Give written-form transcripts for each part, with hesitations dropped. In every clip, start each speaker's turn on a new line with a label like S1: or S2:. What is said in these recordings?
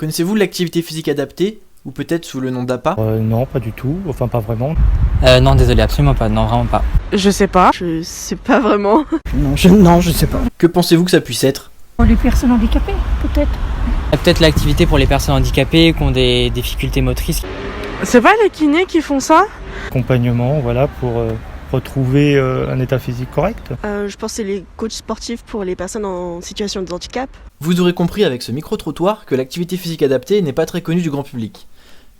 S1: Connaissez-vous l'activité physique adaptée, ou peut-être sous le nom d'APA?
S2: Non, pas du tout, enfin pas vraiment.
S3: Non, désolé, absolument pas, non, vraiment pas.
S4: Je sais pas vraiment.
S5: Non, je sais pas.
S1: Que pensez-vous que ça puisse être?
S6: Pour les personnes handicapées, peut-être.
S3: Peut-être l'activité pour les personnes handicapées qui ont des difficultés motrices.
S4: C'est pas les kinés qui font ça?
S2: Accompagnement, voilà, pour retrouver un état physique correct.
S7: Je pense que c'est les coachs sportifs pour les personnes en situation de handicap.
S1: Vous aurez compris avec ce micro-trottoir que l'activité physique adaptée n'est pas très connue du grand public.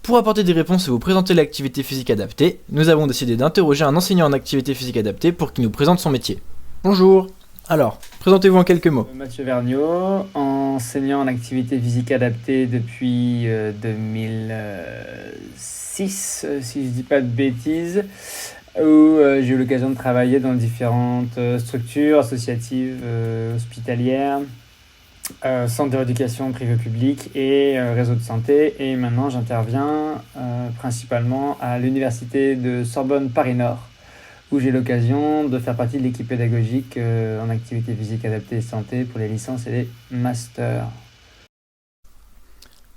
S1: Pour apporter des réponses et vous présenter l'activité physique adaptée, nous avons décidé d'interroger un enseignant en activité physique adaptée pour qu'il nous présente son métier. Bonjour. Alors, présentez-vous en quelques mots.
S8: Mathieu Vergniaud, enseignant en activité physique adaptée depuis 2006, si je dis pas de bêtises, où j'ai eu l'occasion de travailler dans différentes structures associatives, hospitalières, centres de rééducation privé-public et réseau de santé. Et maintenant, j'interviens principalement à l'université de Sorbonne Paris-Nord, où j'ai l'occasion de faire partie de l'équipe pédagogique en activité physique adaptée et santé pour les licences et les masters.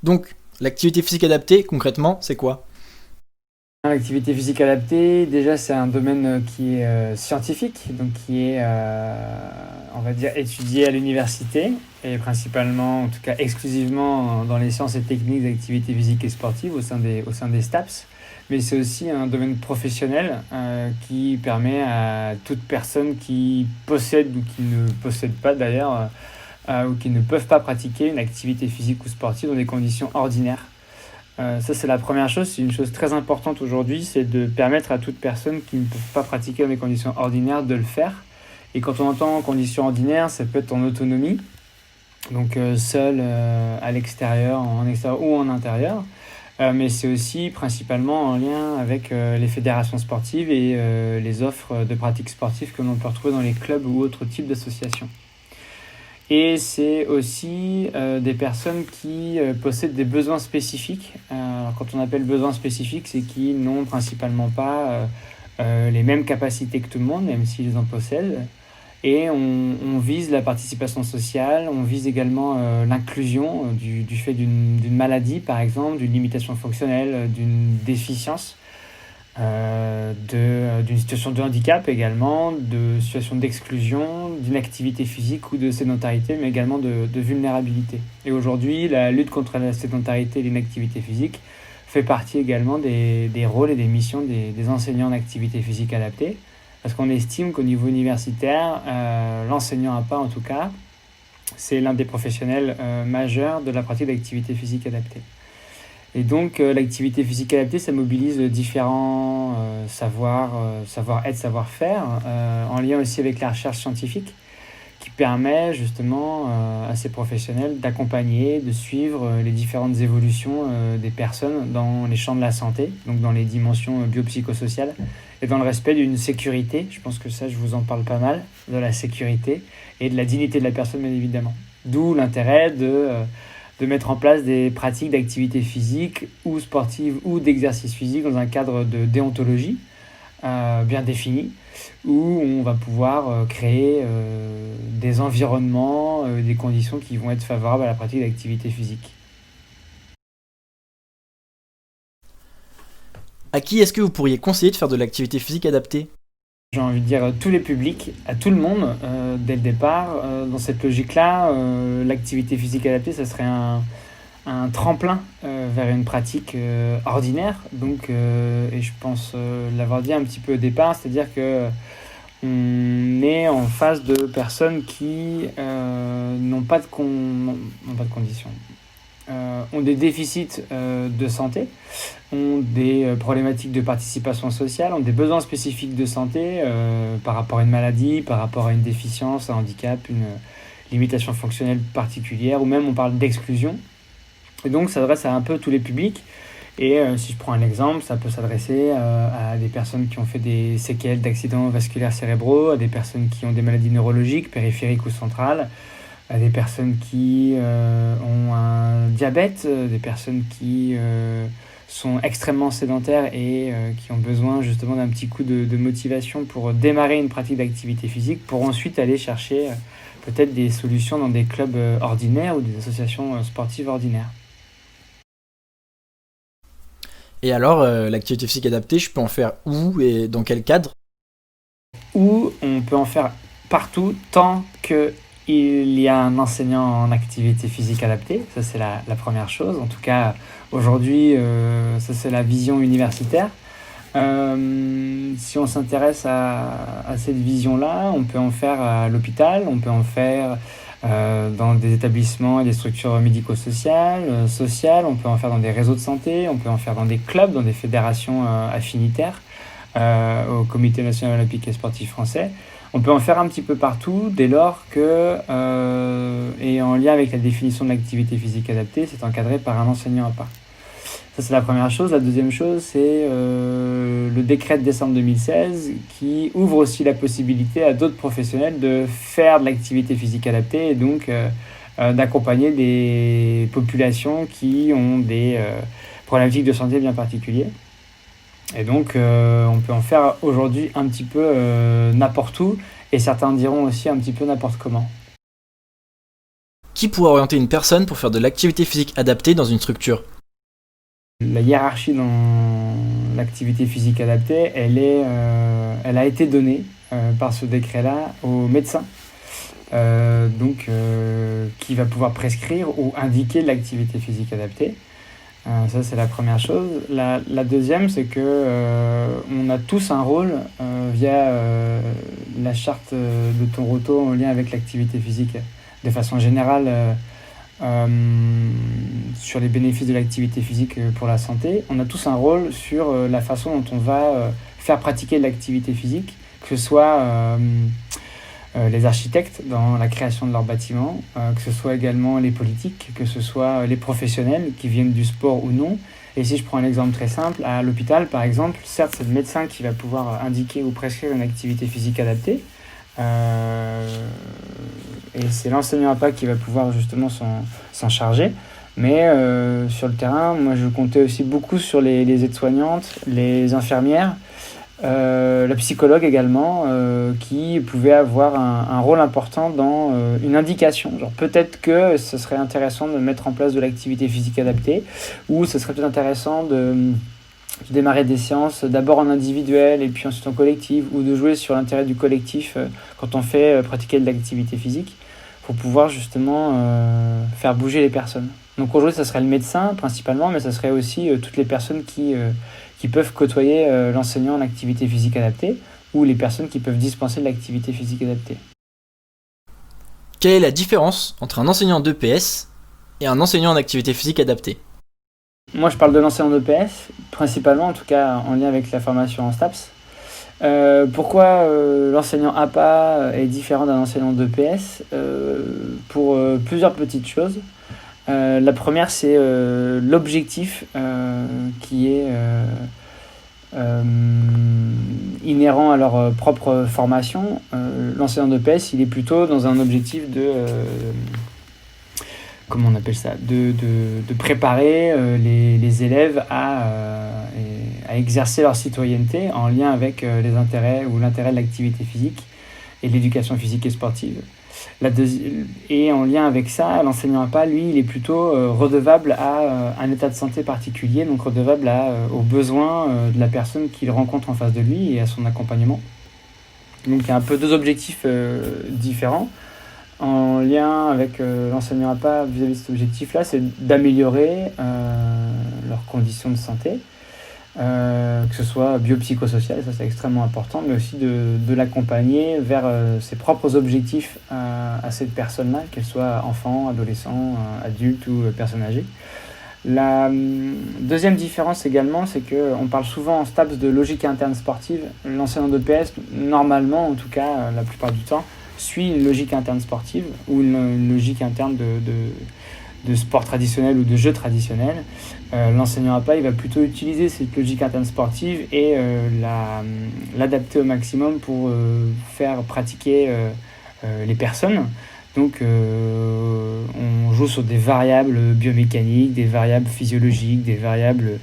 S1: Donc, l'activité physique adaptée, concrètement, c'est quoi?
S8: L'activité physique adaptée, déjà, c'est un domaine qui est scientifique, donc qui est, on va dire, étudié à l'université, et principalement, en tout cas exclusivement dans les sciences et techniques d'activité physique et sportive au sein des STAPS. Mais c'est aussi un domaine professionnel qui permet à toute personne qui possède ou qui ne possède pas d'ailleurs, ou qui ne peuvent pas pratiquer une activité physique ou sportive dans des conditions ordinaires. Ça, c'est la première chose, c'est une chose très importante aujourd'hui, c'est de permettre à toute personne qui ne peut pas pratiquer dans des conditions ordinaires de le faire. Et quand on entend conditions ordinaires, ça peut être en autonomie, donc seul à l'extérieur, en extérieur ou en intérieur. Mais c'est aussi principalement en lien avec les fédérations sportives et les offres de pratiques sportives que l'on peut retrouver dans les clubs ou autres types d'associations. Et c'est aussi des personnes qui possèdent des besoins spécifiques. Quand on appelle besoins spécifiques, c'est qu'ils n'ont principalement pas les mêmes capacités que tout le monde, même s'ils en possèdent. Et on vise la participation sociale, on vise également l'inclusion du fait d'une maladie, par exemple, d'une limitation fonctionnelle, d'une déficience, d'une situation de handicap également, de situation d'exclusion, d'inactivité physique ou de sédentarité, mais également de vulnérabilité. Et aujourd'hui, la lutte contre la sédentarité et l'inactivité physique fait partie également des rôles et des missions des enseignants en activité physique adaptée. Parce qu'on estime qu'au niveau universitaire, l'enseignant APA en tout cas, c'est l'un des professionnels majeurs de la pratique d'activité physique adaptée. Et donc l'activité physique adaptée, ça mobilise différents savoir-être, savoir-faire, en lien aussi avec la recherche scientifique, qui permet justement à ces professionnels d'accompagner, de suivre les différentes évolutions des personnes dans les champs de la santé, donc dans les dimensions biopsychosociales, et dans le respect d'une sécurité. Je pense que ça, je vous en parle pas mal, de la sécurité et de la dignité de la personne, bien évidemment. D'où l'intérêt de mettre en place des pratiques d'activité physique ou sportive ou d'exercice physique dans un cadre de déontologie bien défini, où on va pouvoir créer des environnements, des conditions qui vont être favorables à la pratique d'activité physique.
S1: À qui est-ce que vous pourriez conseiller de faire de l'activité physique adaptée?
S8: J'ai envie de dire tous les publics, à tout le monde, dès le départ. Dans cette logique-là, l'activité physique adaptée, ça serait un tremplin vers une pratique ordinaire. Donc, et je pense l'avoir dit un petit peu au départ, c'est-à-dire que on est en face de personnes qui n'ont pas de conditions, ont des déficits de santé, ont des problématiques de participation sociale, ont des besoins spécifiques de santé par rapport à une maladie, par rapport à une déficience, un handicap, une limitation fonctionnelle particulière, ou même on parle d'exclusion. Et donc ça s'adresse à un peu tous les publics. Et si je prends un exemple, ça peut s'adresser à des personnes qui ont fait des séquelles d'accidents vasculaires cérébraux, à des personnes qui ont des maladies neurologiques, périphériques ou centrales, à des personnes qui ont un diabète, des personnes qui sont extrêmement sédentaires et qui ont besoin justement d'un petit coup de motivation pour démarrer une pratique d'activité physique, pour ensuite aller chercher peut-être des solutions dans des clubs ordinaires ou des associations sportives ordinaires.
S1: Et alors, l'activité physique adaptée, je peux en faire où et dans quel cadre?
S8: Ou on peut en faire partout tant qu'il y a un enseignant en activité physique adaptée. Ça, c'est la première chose. En tout cas, aujourd'hui, ça, c'est la vision universitaire. Si on s'intéresse à cette vision-là, on peut en faire à l'hôpital, on peut en faire dans des établissements et des structures médico-sociales, on peut en faire dans des réseaux de santé, on peut en faire dans des clubs, dans des fédérations affinitaires, au Comité national olympique et sportif français. On peut en faire un petit peu partout dès lors que, et en lien avec la définition de l'activité physique adaptée, c'est encadré par un enseignant à part. Ça, c'est la première chose. La deuxième chose, c'est le décret de décembre 2016 qui ouvre aussi la possibilité à d'autres professionnels de faire de l'activité physique adaptée et donc d'accompagner des populations qui ont des problématiques de santé bien particuliers. Et donc, on peut en faire aujourd'hui un petit peu n'importe où, et certains diront aussi un petit peu n'importe comment.
S1: Qui pourrait orienter une personne pour faire de l'activité physique adaptée dans une structure?
S8: La hiérarchie dans l'activité physique adaptée, elle a été donnée par ce décret-là au médecin, qui va pouvoir prescrire ou indiquer l'activité physique adaptée. Ça, c'est la première chose. La deuxième, c'est que on a tous un rôle via la charte de Toronto en lien avec l'activité physique. De façon générale, sur les bénéfices de l'activité physique pour la santé, on a tous un rôle sur la façon dont on va faire pratiquer l'activité physique, que ce soit les architectes dans la création de leurs bâtiments, que ce soit également les politiques, que ce soit les professionnels qui viennent du sport ou non. Et si je prends un exemple très simple, à l'hôpital par exemple, certes c'est le médecin qui va pouvoir indiquer ou prescrire une activité physique adaptée, et c'est l'enseignant APA qui va pouvoir justement s'en charger. Mais sur le terrain, moi je comptais aussi beaucoup sur les aides-soignantes, les infirmières, la psychologue également, qui pouvait avoir un rôle important dans une indication. Genre peut-être que ce serait intéressant de mettre en place de l'activité physique adaptée, ou ce serait peut-être intéressant de démarrer des séances d'abord en individuel et puis ensuite en collectif, ou de jouer sur l'intérêt du collectif quand on fait pratiquer de l'activité physique, pour pouvoir justement faire bouger les personnes. Donc aujourd'hui, ça serait le médecin principalement, mais ça serait aussi toutes les personnes qui peuvent côtoyer l'enseignant en activité physique adaptée, ou les personnes qui peuvent dispenser de l'activité physique adaptée.
S1: Quelle est la différence entre un enseignant d'EPS et un enseignant en activité physique adaptée?
S8: Moi, je parle de l'enseignant d'EPS, principalement, en tout cas en lien avec la formation en STAPS. Pourquoi l'enseignant APA est différent d'un enseignant d'EPS? Pour plusieurs petites choses. La première, c'est l'objectif qui est inhérent à leur propre formation. L'enseignant d'EPS, il est plutôt dans un objectif de... comment on appelle ça, de préparer les élèves à exercer leur citoyenneté en lien avec les intérêts ou l'intérêt de l'activité physique et de l'éducation physique et sportive. Et en lien avec ça, l'enseignant APA, lui, il est plutôt redevable à un état de santé particulier, donc redevable aux besoins de la personne qu'il rencontre en face de lui et à son accompagnement. Donc il y a un peu deux objectifs différents. En lien avec l'enseignant APA vis-à-vis de cet objectif-là, c'est d'améliorer leurs conditions de santé, que ce soit biopsychosocial, ça c'est extrêmement important, mais aussi de l'accompagner vers ses propres objectifs à cette personne-là, qu'elle soit enfant, adolescent, adulte ou personne âgée. La deuxième différence également, c'est qu'on parle souvent en STAPS de logique interne sportive. L'enseignant d'EPS, normalement, en tout cas la plupart du temps, suit une logique interne sportive ou une logique interne de sport traditionnel ou de jeu traditionnel. L'enseignant APA, il va plutôt utiliser cette logique interne sportive et l'adapter au maximum pour faire pratiquer les personnes. Donc on joue sur des variables biomécaniques, des variables physiologiques, des variables,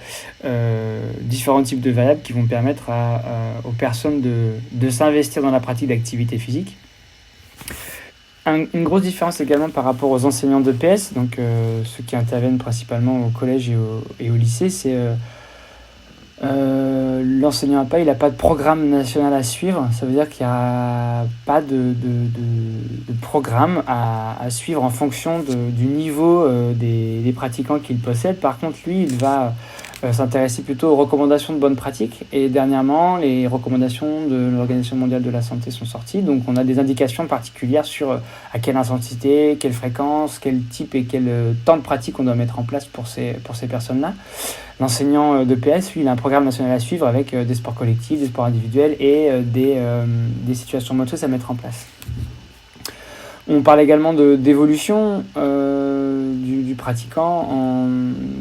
S8: différents types de variables qui vont permettre aux personnes de s'investir dans la pratique d'activité physique. Une grosse différence également par rapport aux enseignants d'EPS, donc ceux qui interviennent principalement au collège et au lycée, c'est L'enseignant APA, il n'a pas de programme national à suivre. Ça veut dire qu'il n'y a pas de programme à suivre en fonction du niveau des pratiquants qu'il possède. Par contre, lui, il va s'intéresser plutôt aux recommandations de bonnes pratiques. Et dernièrement, les recommandations de l'Organisation mondiale de la santé sont sorties. Donc, on a des indications particulières sur à quelle intensité, quelle fréquence, quel type et quel temps de pratique on doit mettre en place pour ces personnes-là. L'enseignant de PS, lui, il a un programme national à suivre avec des sports collectifs, des sports individuels et des situations motrices à mettre en place. On parle également d'évolution du pratiquant en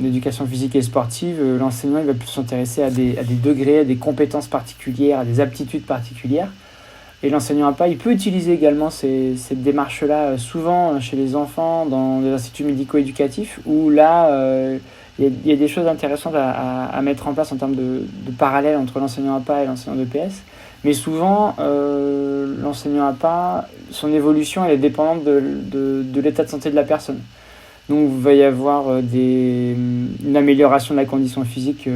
S8: éducation physique et sportive. L'enseignant, il va plus s'intéresser à des degrés, à des compétences particulières, à des aptitudes particulières. Et l'enseignant APA, il peut utiliser également cette démarche-là souvent chez les enfants dans des instituts médico-éducatifs où là, il y a des choses intéressantes à mettre en place en termes de parallèle entre l'enseignant APA et l'enseignant de PS. Mais souvent, l'enseignant APA, son évolution, elle est dépendante de l'état de santé de la personne. Donc, il va y avoir une amélioration de la condition physique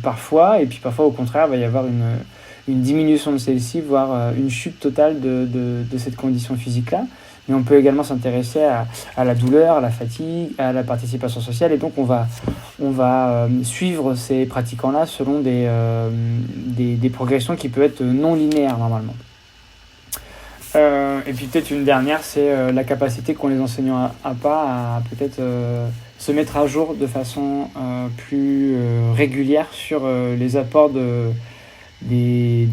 S8: parfois, et puis parfois, au contraire, il va y avoir une diminution de celle-ci, voire une chute totale de cette condition physique-là. Mais on peut également s'intéresser à la douleur, à la fatigue, à la participation sociale. Et donc, on va suivre ces pratiquants-là selon des progressions qui peuvent être non linéaires normalement. Et puis peut-être une dernière, c'est la capacité qu'ont les enseignants APA à peut-être se mettre à jour de façon plus régulière sur les apports de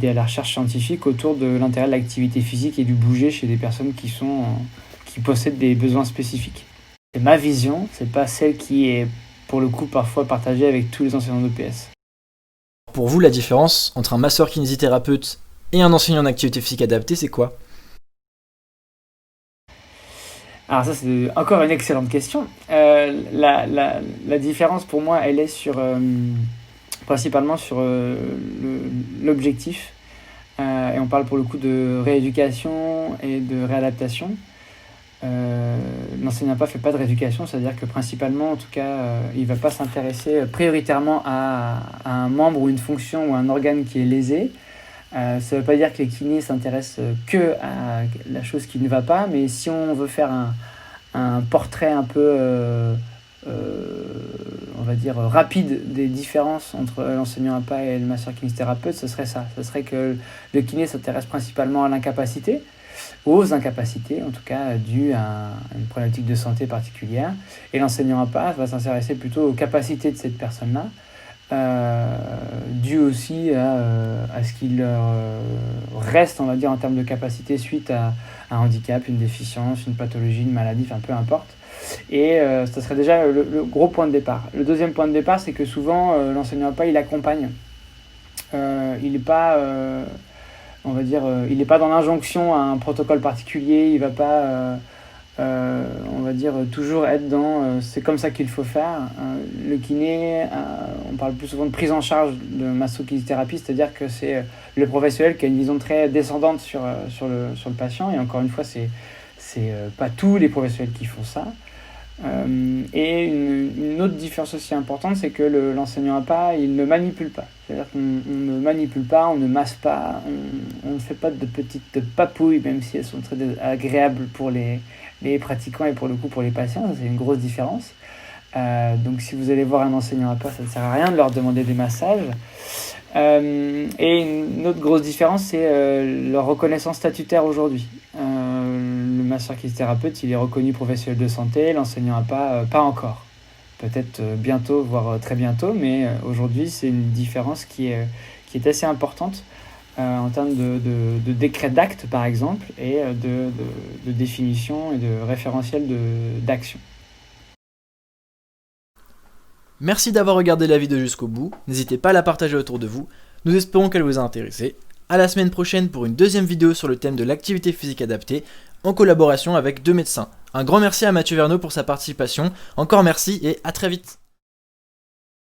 S8: la recherche scientifique autour de l'intérêt de l'activité physique et du bouger chez des personnes qui possèdent des besoins spécifiques. C'est ma vision, c'est pas celle qui est pour le coup parfois partagée avec tous les enseignants de PS.
S1: Pour vous, la différence entre un masseur kinésithérapeute et un enseignant d'activité physique adaptée, c'est quoi ?
S8: Alors ça, c'est encore une excellente question. La différence pour moi, elle est principalement sur l'objectif. Et on parle pour le coup de rééducation et de réadaptation. L'enseignant APA ne fait pas de rééducation, c'est-à-dire que principalement, en tout cas, il ne va pas s'intéresser prioritairement à un membre ou une fonction ou un organe qui est lésé. Ça ne veut pas dire que les kinés s'intéressent que à la chose qui ne va pas, mais si on veut faire un portrait un peu, on va dire, rapide des différences entre l'enseignant APA et le masseur kinésithérapeute, ce serait ça. Ce serait que le kiné s'intéresse principalement à l'incapacité, aux incapacités, en tout cas dues à une problématique de santé particulière, et l'enseignant APA va s'intéresser plutôt aux capacités de cette personne-là, dû aussi à ce qu'il reste, on va dire, en termes de capacité suite à un handicap, une déficience, une pathologie, une maladie, enfin peu importe. Et ça serait déjà le gros point de départ. Le deuxième point de départ, c'est que souvent l'enseignant APA, il accompagne. Il n'est pas, on va dire, il n'est pas dans l'injonction à un protocole particulier, il ne va pas... on va dire toujours être dans c'est comme ça qu'il faut faire. Le kiné, on parle plus souvent de prise en charge de masso-kinésithérapie, c'est-à-dire que c'est le professionnel qui a une vision très descendante sur le patient, et encore une fois, c'est pas tous les professionnels qui font ça. Et une autre différence aussi importante, c'est que l'enseignant APA, il ne manipule pas. C'est-à-dire qu'on ne manipule pas, on ne masse pas, on ne fait pas de petites papouilles, même si elles sont très agréables pour les pratiquants et pour le coup pour les patients. C'est une grosse différence. Donc si vous allez voir un enseignant APA, ça ne sert à rien de leur demander des massages. Et une autre grosse différence, c'est leur reconnaissance statutaire aujourd'hui. Le masseur kinésithérapeute, il est reconnu professionnel de santé, l'enseignant APA, pas encore. Peut-être bientôt, voire très bientôt, mais aujourd'hui, c'est une différence qui est assez importante en termes de décret d'acte, par exemple, et de définition et de référentiel d'action.
S1: Merci d'avoir regardé la vidéo jusqu'au bout, n'hésitez pas à la partager autour de vous, nous espérons qu'elle vous a intéressé. À la semaine prochaine pour une deuxième vidéo sur le thème de l'activité physique adaptée, en collaboration avec 2 médecins. Un grand merci à Mathieu Verneau pour sa participation, encore merci et à très vite.